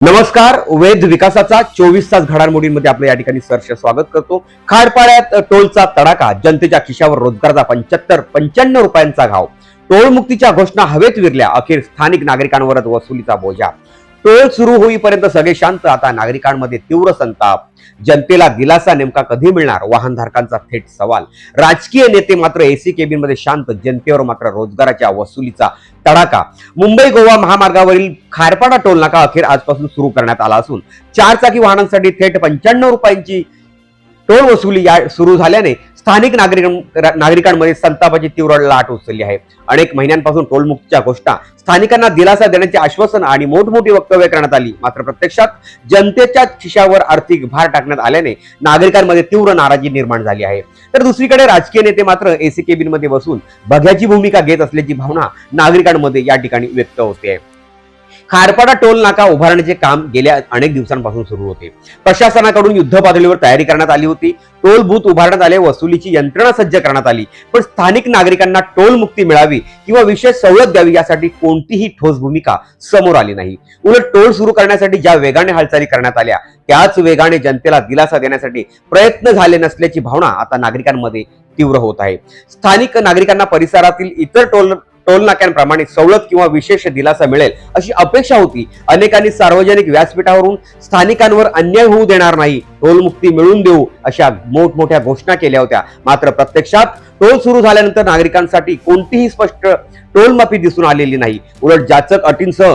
नमस्कार. वेद विकासाचा 24 तास घडामोडींमध्ये आपलं या ठिकाणी सहर्ष स्वागत करतो. खाडपाड्यात टोलचा तडाखा, जनतेच्या खिशावर रोजगाराचा 95 रुपयांचा घाव. टोलमुक्तीच्या घोषणा हवेत विरल्या, अखेर स्थानिक नागरिकांवरच वसुलीचा बोजा. टोल सुरू होईपर्यंत सगळे शांत, आता नागरिकांमध्ये तीव्र संताप. जनतेला दिलासा नेमका कधी मिळणार, वाहनधारकांचा थेट सवाल. राजकीय नेते मात्र एसी केबिन मध्ये शांत, जनतेवर मात्र रोजगाराच्या वसुलीचा तडाखा. मुंबई गोवा महामार्गावरील खारपाडा टोल नाका अखेर आजपासून सुरू करण्यात आला असून 4 चाकी वाहनांसाठी थेट 95 रुपयांची टोल वसुली सुरू झाल्याने स्थानिक नागरिकांमध्ये संतापाची तीव्र लाट उसळली आहे. अनेक महिन्यांपासून टोलमुक्तीच्या घोषणा, स्थानिकांना दिलासा देण्याचे आश्वासन आणि मोठमोठी वक्तव्य करण्यात आली, मात्र प्रत्यक्षात जनतेच्या खिशावर आर्थिक भार टाकण्यात आल्याने नागरिकांमध्ये तीव्र नाराजी निर्माण झाली आहे. तर दुसरीकडे राजकीय नेते मात्र एसी केबिन मध्ये बसून बघ्याची भूमिका घेत असल्याची भावना नागरिकांमध्ये या ठिकाणी व्यक्त होते. खारपाडा टोल नाका उभारण्याचे काम गेल्या अनेक दिवसांपासून सुरू होते. प्रशासनाकडून युद्ध पातळीवर तयारी करण्यात आली होती. टोल बूथ उभारण्यात आले, वसुलीची यंत्रणा सज्ज करण्यात आली, पण स्थानिक नागरिकांना टोल मुक्ती मिळावी किंवा विशेष सवलत द्यावी यासाठी कोणतीही ठोस भूमिका समोर आली नाही. उलट टोल सुरू करण्यासाठी ज्या वेगाने हालचाली करण्यात आल्या, त्याच वेगाने जनतेला दिलासा देण्यासाठी प्रयत्न झाले नसल्याची भावना आता नागरिकांमध्ये तीव्र होत आहे. स्थानिक नागरिकांना परिसरातील इतर टोल नाक्यांप्रमाणे सवलत किंवा विशेष दिलासा मिळेल अशी अपेक्षा होती. अनेकांनी सार्वजनिक व्यासपीठावरून स्थानिकांवर अन्याय होऊ देणार नाही, टोल मुक्ती मिळवून देऊ अशा मोठमोठ्या घोषणा केल्या होत्या. मात्र प्रत्यक्षात टोल सुरू झाल्यानंतर नागरिकांसाठी कोणतीही स्पष्ट टोल माफी दिसून आलेली नाही. उलट जाचक अटींसह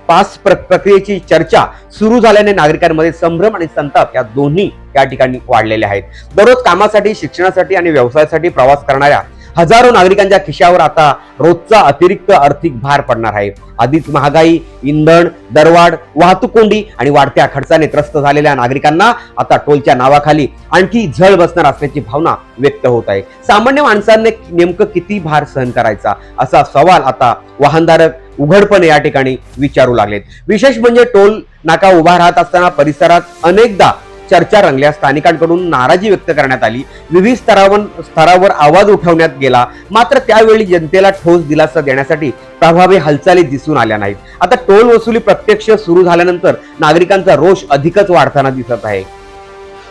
पास प्रक्रियेची चर्चा सुरू झाल्याने नागरिकांमध्ये संभ्रम आणि संताप या दोन्ही या ठिकाणी वाढलेले आहेत. दररोज कामासाठी, शिक्षणासाठी आणि व्यवसायासाठी प्रवास करणाऱ्या हजारो नागरिकांच्या खिशावर आता रोजचा अतिरिक्त आर्थिक भार पडणार आहे. आधीच महागाई, इंधन दरवाढ, वाहतूक कोंडी आणि वाढत्या खर्चाने त्रस्त झालेल्या नागरिकांना आता टोलच्या नावाखाली आणखी झळ बसणार असल्याची भावना व्यक्त होत आहे. सामान्य माणसांनी नेमकं किती भार सहन करायचा, असा सवाल आता वाहनधारक उघडपणे या ठिकाणी विचारू लागलेत. विशेष म्हणजे टोल नाका उभा राहत असताना परिसरात अनेकदा चर्चा रंगल्या, स्थानिकांकडून नाराजी व्यक्त करण्यात आली, विविध स्तरावर आवाज उठवण्यात गेला, मात्र त्यावेळी जनतेला ठोस दिलासा देण्यासाठी प्रभावी हालचाली दिसून आल्या नाहीत. आता टोल वसुली प्रत्यक्ष सुरू झाल्यानंतर नागरिकांचा रोष अधिकच वाढताना दिसत आहे.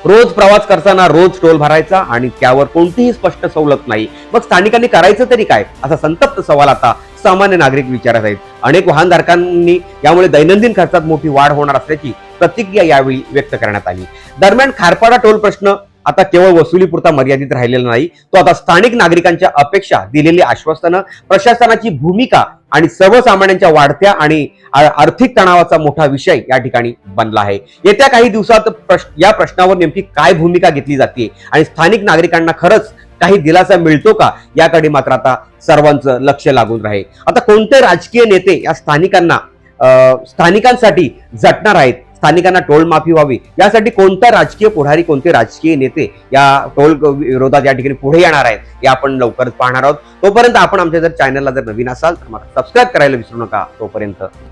रोज प्रवास करताना रोज टोल भरायचा आणि त्यावर कोणतीही स्पष्ट सवलत नाही, मग स्थानिकांनी करायचं तरी काय, असा संतप्त सवाल आता सामान्य नागरिक विचारत आहेत. अनेक वाहनधारकांनी यामुळे दैनंदिन खर्चात मोठी वाढ होणार असल्याची प्रतिक्रिया यावेळी व्यक्त करण्यात आली. दरम्यान खारपाडा टोल प्रश्न आता केवळ वसुलीपुरता मर्यादित राहिलेला नाही, तो आता स्थानिक नागरिकांच्या अपेक्षा, दिलेली आश्वासनं, प्रशासनाची भूमिका आणि सर्वसामान्यांच्या वाढत्या आणि आर्थिक तणावाचा मोठा विषय या ठिकाणी बनला आहे. येत्या काही दिवसात या प्रश्नावर नेमकी काय भूमिका घेतली जाते आणि स्थानिक नागरिकांना खरंच काही दिलासा मिळतो का, याकडे मात्र आता सर्वांचं लक्ष लागून राहील. आता कोणते राजकीय नेते या स्थानिकांसाठी झटणार आहेत, स्थानिकांना टोल माफी व्हावी यासाठी कोणता राजकीय पुढारी, कोणते राजकीय नेते या टोल विरोधात या ठिकाणी पुढे येणार आहेत, हे आपण लवकरच पाहणार आहोत. तोपर्यंत आपण आमच्या चॅनलला जर नवीन असाल तर सबस्क्राईब करायला विसरू नका. तोपर्यंत